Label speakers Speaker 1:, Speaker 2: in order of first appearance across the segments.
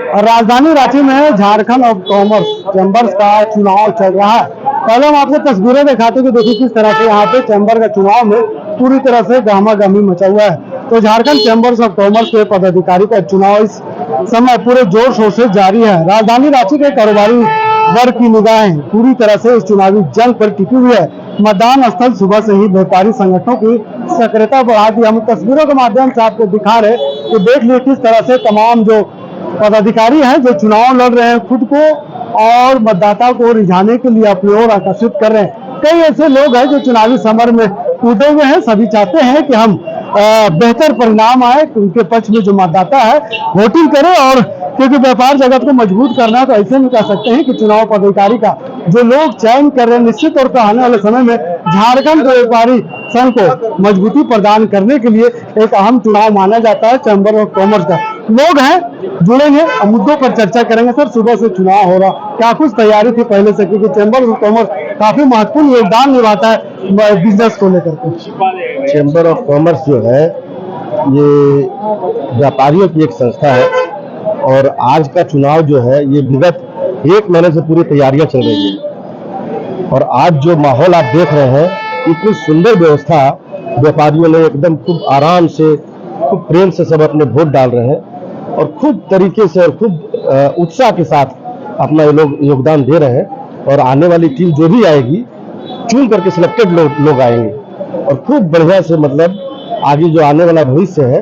Speaker 1: और राजधानी रांची में झारखंड ऑफ कॉमर्स चैम्बर्स का चुनाव चल रहा है। पहले हम आपको तस्वीरें दिखाते कि देखिए किस तरह से यहाँ पे चैम्बर का चुनाव में पूरी तरह से गहमा-गहमी मचा हुआ है। तो झारखंड चैम्बर्स ऑफ कॉमर्स के पदाधिकारी का चुनाव इस समय पूरे जोर शोर से जारी है। राजधानी रांची के कारोबारी वर्ग की निगाहें पूरी तरह से इस चुनावी जंग पर टिकी हुई है। मतदान स्थल सुबह से ही व्यापारी संगठनों की सक्रियता बढ़ा दी। हम तस्वीरों के माध्यम से आपको दिखा रहे तो देख लीजिए किस तरह से तमाम जो पदाधिकारी हैं जो चुनाव लड़ रहे हैं खुद को और मतदाता को रिझाने के लिए अपनी ओर आकर्षित कर रहे हैं। कई ऐसे लोग हैं जो चुनावी समर में कूदे हुए हैं। सभी चाहते हैं कि हम बेहतर परिणाम आए, उनके पक्ष में जो मतदाता है वोटिंग करे। और क्योंकि व्यापार जगत को मजबूत करना है तो ऐसे में कह सकते हैं कि चुनाव पदाधिकारी का जो लोग चयन कर रहे हैं निश्चित तौर पर आने वाले समय में झारखंड व्यापारी संघ को मजबूती प्रदान करने के लिए एक अहम चुनाव माना जाता है चैम्बर ऑफ कॉमर्स का। लोग हैं जुड़ेंगे, मुद्दों पर चर्चा करेंगे। सर, सुबह से चुनाव हो रहा, क्या कुछ तैयारी थी पहले से, क्योंकि चैम्बर ऑफ कॉमर्स काफी महत्वपूर्ण योगदान निभाता है बिजनेस को लेकर के।
Speaker 2: चैम्बर ऑफ कॉमर्स जो है ये व्यापारियों की एक संस्था है और आज का चुनाव जो है ये विगत 1 महीने से पूरी तैयारियां चल रही है। और आज जो माहौल आप देख रहे हैं, इतनी सुंदर व्यवस्था व्यापारियों ने एकदम खूब आराम से, खूब प्रेम से सब अपने वोट डाल रहे हैं और खूब तरीके से और खूब उत्साह के साथ अपना ये लोग योगदान दे रहे हैं। और आने वाली टीम जो भी आएगी चुन करके सिलेक्टेड लोग आएंगे और खूब बढ़िया से मतलब आगे जो आने वाला भविष्य है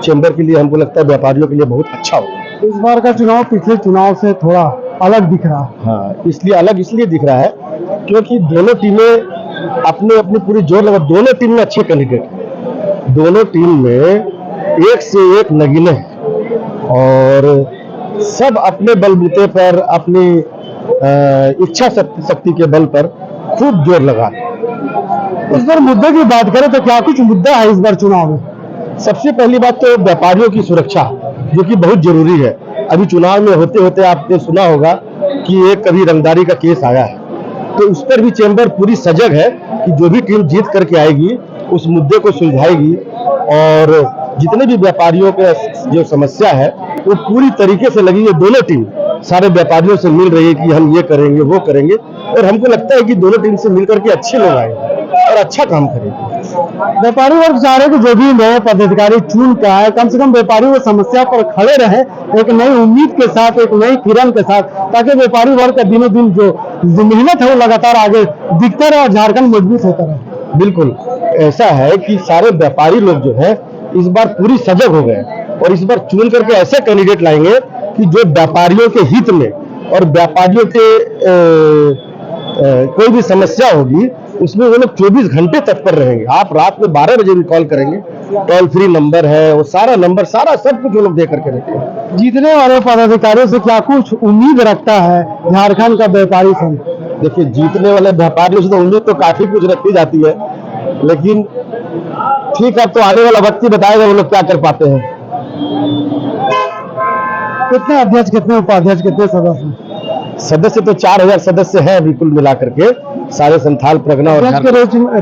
Speaker 2: चैम्बर के लिए हमको लगता है व्यापारियों के लिए बहुत अच्छा होगा।
Speaker 1: इस बार का चुनाव पिछले चुनाव से थोड़ा अलग दिख रहा है।
Speaker 2: हाँ, इसलिए दिख रहा है क्योंकि दोनों टीमें अपने अपनी पूरी जोर लगा, दोनों टीम में अच्छे कैंडिडेट हैं, दोनों टीम में एक से एक नगीने हैं और सब अपने बलबूते पर, अपनी इच्छा शक्ति के बल पर खूब जोर लगा।
Speaker 1: इस बार मुद्दे की बात करें तो क्या कुछ मुद्दा है इस बार चुनाव में?
Speaker 2: सबसे पहली बात तो व्यापारियों की सुरक्षा, जो कि बहुत जरूरी है। अभी चुनाव में होते होते आपने सुना होगा कि एक कभी रंगदारी का केस आया है, तो उस पर भी चैम्बर पूरी सजग है कि जो भी टीम जीत करके आएगी उस मुद्दे को सुलझाएगी और जितने भी व्यापारियों के जो समस्या है वो पूरी तरीके से लगी है। दोनों टीम सारे व्यापारियों से मिल रही है कि हम ये करेंगे वो करेंगे और हमको लगता है कि दोनों टीम से मिलकर के अच्छे लोग आएंगे और अच्छा काम करेंगे।
Speaker 1: व्यापारी वर्ग चाह रहे कि जो भी नए पदाधिकारी चुन के आए कम से कम व्यापारी वो समस्या पर खड़े रहे एक नई उम्मीद के साथ, एक नई किरण के साथ, ताकि व्यापारी वर्ग का दिनों दिन जो मेहनत है वो लगातार आगे दिखता रहे और झारखंड मजबूत होता रहे।
Speaker 2: बिल्कुल ऐसा है कि सारे व्यापारी लोग जो है इस बार पूरी सजग हो गए और इस बार चुन करके ऐसे कैंडिडेट लाएंगे कि जो व्यापारियों के हित में और व्यापारियों के कोई भी समस्या होगी उसमें वो लोग 24 घंटे तत्पर रहेंगे। आप रात में 12 बजे भी कॉल करेंगे, टोल फ्री नंबर है, वो सारा नंबर सारा सब कुछ वो लोग दे करके रखेंगे।
Speaker 1: जीतने वाले पदाधिकारियों से क्या कुछ उम्मीद रखता है झारखंड का व्यापारी संघ?
Speaker 2: देखिए, जीतने वाले व्यापारियों से तो उम्मीद तो काफी कुछ रखी जाती है, लेकिन ठीक है, तो आने वाला वक्त ही बताएगा वो लोग क्या कर पाते हैं।
Speaker 1: कितने अध्यक्ष, कितने उपाध्यक्ष, कितने सदस्य?
Speaker 2: सदस्य तो 4000 सदस्य हैं अभी कुल मिलाकर के सारे संथाल परगना। और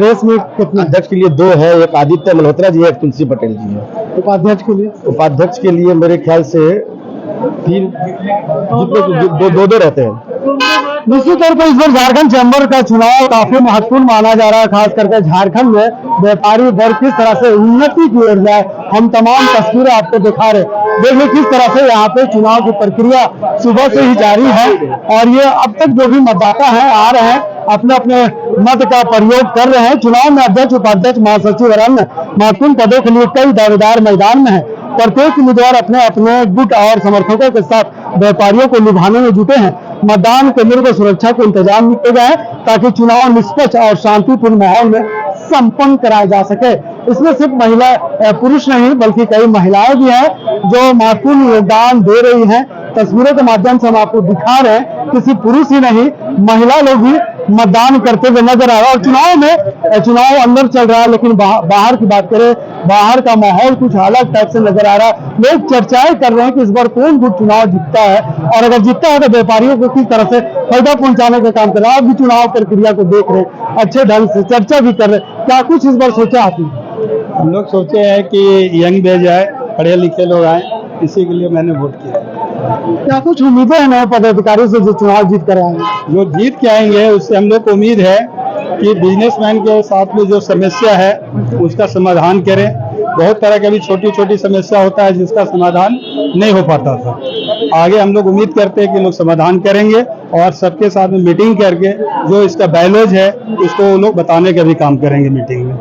Speaker 1: रेस में कितने?
Speaker 2: अध्यक्ष के लिए 2 है, एक आदित्य मल्होत्रा जी है, एक तुलसी पटेल जी है। उपाध्यक्ष के लिए मेरे ख्याल से 3 दो रहते हैं।
Speaker 1: निश्चित तौर पर इस बार झारखंड चैम्बर का चुनाव काफी महत्वपूर्ण माना जा रहा है, खास करके झारखंड में व्यापारी वर्ग किस तरह से उन्नति की ओर जाए। हम तमाम तस्वीरें आपको दिखा रहे, देखिए किस तरह से यहाँ पे चुनाव की प्रक्रिया सुबह से ही जारी है और ये अब तक जो भी मतदाता हैं आ रहे हैं अपने अपने मत का प्रयोग कर रहे हैं। चुनाव में अध्यक्ष, उपाध्यक्ष, महासचिव और अन्य महत्वपूर्ण पदों के लिए कई दावेदार मैदान में है। प्रत्येक उम्मीदवार अपने अपने गुट और समर्थकों के साथ व्यापारियों को लुभाने में जुटे हैं। मतदान केंद्रों पर सुरक्षा के इंतजाम किए गए हैं ताकि चुनाव निष्पक्ष और शांतिपूर्ण माहौल में संपन्न कराया जा सके। इसमें सिर्फ महिला पुरुष नहीं बल्कि कई महिलाएं भी हैं जो महत्वपूर्ण योगदान दे रही हैं। तस्वीरों के माध्यम से हम आपको दिखा रहे हैं किसी पुरुष ही नहीं महिला लोग भी मतदान करते हुए नजर आ रहा है। और चुनाव अंदर चल रहा है, लेकिन बाहर की बात करें, बाहर का माहौल कुछ अलग टाइप से नजर आ रहा है। लोग चर्चाएं कर रहे हैं कि इस बार कौन गुट चुनाव जीतता है और अगर जीतता है तो व्यापारियों को किस तरह से फायदा पहुंचाने का काम कर रहा है। आप भी चुनाव प्रक्रिया को देख रहे हैं, अच्छे ढंग से चर्चा भी कर रहे हैं, क्या कुछ इस बार सोचा आपने?
Speaker 3: हम लोग सोचे हैं कि यंग बैच आए, पढ़े लिखे लोग आए
Speaker 1: इसी के लिए मैंने वोट किया। क्या कुछ उम्मीदें हैं नए पदाधिकारी से जो चुनाव जीत कर आएंगे? जो जीत के आएंगे उससे हम लोग को उम्मीद है कि बिजनेसमैन के साथ में जो समस्या है उसका समाधान करें। बहुत तरह की भी छोटी छोटी समस्या होता है जिसका समाधान नहीं हो पाता था। आगे हम लोग उम्मीद करते हैं कि लोग समाधान करेंगे और सबके साथ में मीटिंग करके जो इसका बैलोज है उसको वो लोग बताने का भी काम करेंगे मीटिंग में।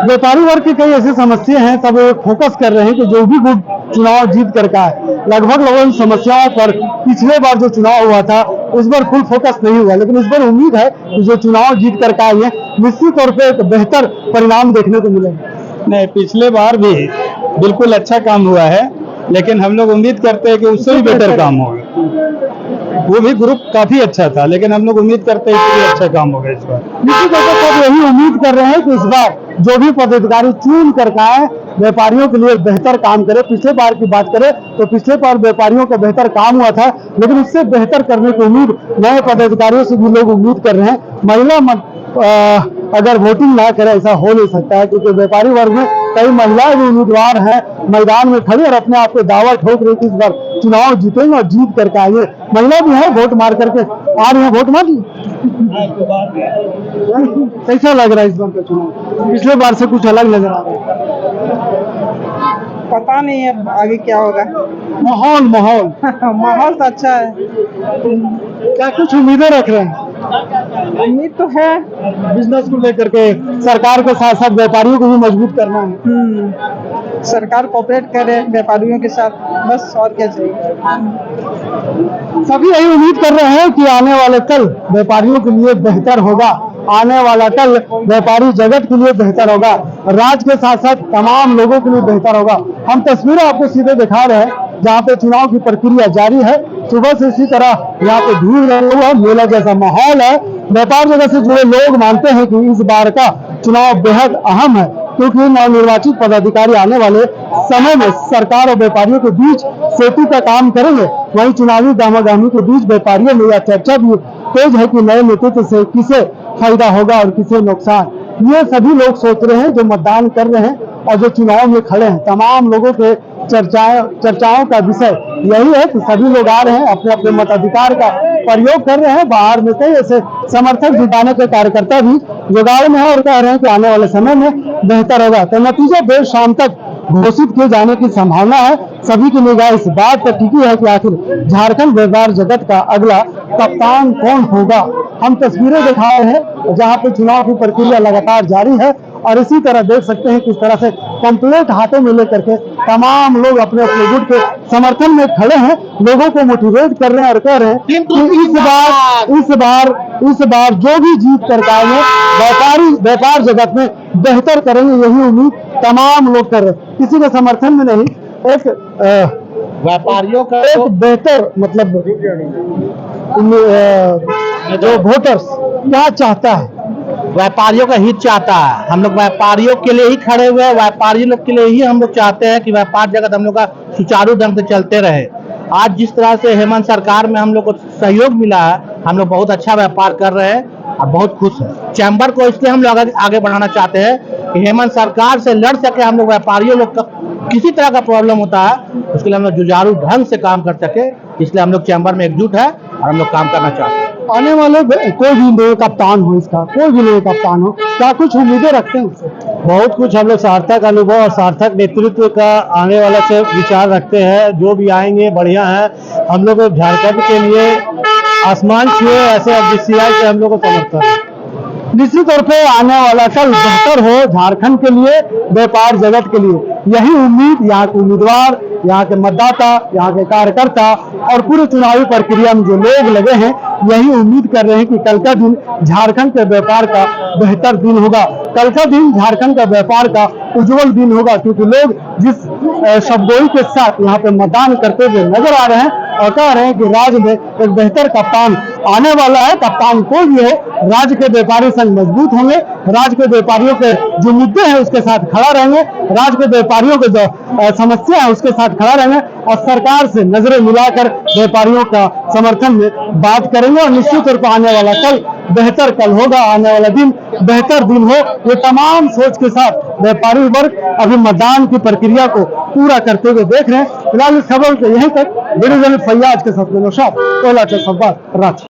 Speaker 1: व्यापारी वर्ग की कई ऐसी समस्या हैं, सब फोकस कर रहे हैं कि जो भी गुट चुनाव जीत कर का है, लगभग इन समस्याओं पर पिछले बार जो चुनाव हुआ था उस पर फुल फोकस नहीं हुआ, लेकिन इस बार उम्मीद है कि जो चुनाव जीत कर का है निश्चित तौर पे एक बेहतर परिणाम देखने को मिलेगा। नहीं, पिछले बार भी बिल्कुल अच्छा काम हुआ है, लेकिन हम लोग उम्मीद करते हैं कि उससे भी बेहतर काम होगा। वो भी ग्रुप काफी अच्छा था, लेकिन हम लोग उम्मीद करते हैं कि अच्छा काम होगा इस बार। निश्चित तौर पर सब यही उम्मीद कर रहे हैं कि इस बार जो भी पदाधिकारी चुन कर आए व्यापारियों के लिए बेहतर काम करे। पिछले बार की बात करें तो पिछले बार व्यापारियों का बेहतर काम हुआ था, लेकिन उससे बेहतर करने की उम्मीद नए पदाधिकारियों से भी लोग उम्मीद कर रहे हैं। महिला अगर वोटिंग ना करे ऐसा हो नहीं सकता है, क्योंकि व्यापारी वर्ग में कई महिलाएं भी उम्मीदवार हैं मैदान में खड़ी और अपने आप को दावा ठोक रही थी इस बार चुनाव जीतेंगे और जीत करके आएंगे। महिला भी है वोट मार करके आ रही है, वोट मार ली। कैसा लग रहा है इस बार का चुनाव? पिछले बार से कुछ अलग नजर आ रहा है?
Speaker 3: पता नहीं है आगे क्या होगा।
Speaker 1: माहौल
Speaker 3: माहौल तो अच्छा है।
Speaker 1: क्या कुछ उम्मीदें रख रहे हैं?
Speaker 3: उम्मीद तो है।
Speaker 1: बिजनेस को लेकर के सरकार के साथ साथ व्यापारियों को भी मजबूत करना है।
Speaker 3: सरकार कोऑपरेट करे व्यापारियों के साथ, बस और क्या चाहिए।
Speaker 1: सभी यही उम्मीद कर रहे हैं कि आने वाले कल व्यापारियों के लिए बेहतर होगा, आने वाला कल व्यापारी जगत के लिए बेहतर होगा, राज्य के साथ साथ तमाम लोगों के लिए बेहतर होगा। हम तस्वीरें आपको सीधे दिखा रहे हैं जहाँ पे चुनाव की प्रक्रिया जारी है। सुबह से इसी तरह यहाँ पे भीड़ लगा हुआ मेला जैसा माहौल है। व्यापार जगत से जुड़े लोग मानते हैं कि इस बार का चुनाव बेहद अहम है, क्योंकि नवनिर्वाचित पदाधिकारी आने वाले समय में सरकार और व्यापारियों के बीच सेतु का काम करेंगे। वहीं चुनावी दामादामी के बीच व्यापारियों में यह चर्चा भी तेज है कि नए नेतृत्व से किसे फायदा होगा और किसे नुकसान। ये सभी लोग सोच रहे हैं जो मतदान कर रहे हैं और जो चुनाव में खड़े हैं। तमाम लोगों के चर्चाओं का विषय यही है कि सभी लोग आ रहे हैं, अपने अपने मताधिकार का प्रयोग कर रहे हैं। बाहर में कई ऐसे समर्थक जुटाने के कार्यकर्ता भी जुगाड़ में है और कह रहे हैं कि आने वाले समय में बेहतर होगा। तो नतीजा देर शाम तक घोषित किए जाने की संभावना है। सभी की निगाह इस बात पर टिकी है कि आखिर झारखंड व्यापार जगत का अगला कप्तान कौन होगा। हम तस्वीरें दिखा रहे हैं जहां पे चुनाव की प्रक्रिया लगातार जारी है और इसी तरह देख सकते हैं किस तरह से पंपलेट हाथों में लेकर के तमाम लोग अपने अपने गुट के समर्थन में खड़े हैं, लोगों को मोटिवेट कर रहे हैं और कह रहे हैं कि इस बार जो भी जीत कर आएंगे व्यापार जगत में बेहतर करेंगे। यही उम्मीद तमाम लोग कर रहे हैं, किसी के समर्थन में नहीं। एक व्यापारियों का एक बेहतर मतलब जो वोटर्स क्या चाहता है,
Speaker 4: व्यापारियों का हित चाहता है। हम लोग व्यापारियों के लिए ही खड़े हुए हैं, व्यापारी लोग के लिए ही हम लोग चाहते हैं कि व्यापार जगत हम लोग का सुचारू ढंग से चलते रहे। आज जिस तरह से हेमंत सरकार में हम लोग को सहयोग मिला है, हम लोग बहुत अच्छा व्यापार कर रहे हैं और बहुत खुश हैं। चैम्बर को इसलिए हम लोग आगे बढ़ाना चाहते हैं कि हेमंत सरकार से लड़ सके, हम लोग व्यापारियों लोग का किसी तरह का प्रॉब्लम होता है उसके लिए हम लोग जुझारू ढंग से काम कर सके, इसलिए हम लोग चैम्बर में एकजुट है और हम लोग काम करना चाहते हैं।
Speaker 1: आने वाले कोई भी नए कप्तान हो, इसका कोई भी नए कप्तान हो, क्या कुछ उम्मीदें रखते हैं उससे?
Speaker 2: बहुत कुछ हम लोग सार्थक अनुभव और सार्थक नेतृत्व का आने वाला से विचार रखते हैं। जो भी आएंगे बढ़िया है। हम लोग झारखंड के लिए आसमान छुए ऐसे बीसीआई से हम लोग को समर्थन है।
Speaker 1: निश्चित तौर पे आने वाला कल बेहतर हो झारखंड के लिए, व्यापार जगत के लिए, यही उम्मीद यहाँ के उम्मीदवार, यहाँ के मतदाता, यहाँ के कार्यकर्ता और पूरी चुनावी प्रक्रिया में जो लोग लगे हैं यही उम्मीद कर रहे हैं कि कल का दिन झारखंड के व्यापार का बेहतर दिन होगा। कल का दिन झारखंड का व्यापार का उज्जवल दिन होगा, क्योंकि लोग जिस शब्दों के साथ यहाँ पे मतदान करते हुए नजर आ रहे हैं और कह रहे हैं कि राज्य में एक बेहतर कप्तान आने वाला है। कप्तान कोई भी हो, राज्य के व्यापारी संघ मजबूत होंगे, राज्य के व्यापारियों के जो मुद्दे हैं उसके साथ खड़ा रहेंगे, राज्य के व्यापारियों के जो समस्या है उसके साथ खड़ा रहेंगे और सरकार से नजरें मिलाकर व्यापारियों का समर्थन में बात करेंगे। और निश्चित तौर पर आने वाला कल बेहतर कल होगा, आने वाला दिन बेहतर दिन हो, ये तमाम सोच के साथ व्यापारी वर्ग अभी मतदान की प्रक्रिया को पूरा करते हुए देख रहे हैं। फिलहाल इस खबर को यहीं तक वीडियो जर्नलिस्ट फैयाज के साथ नौशाद, कोयला के संवाद, रांची।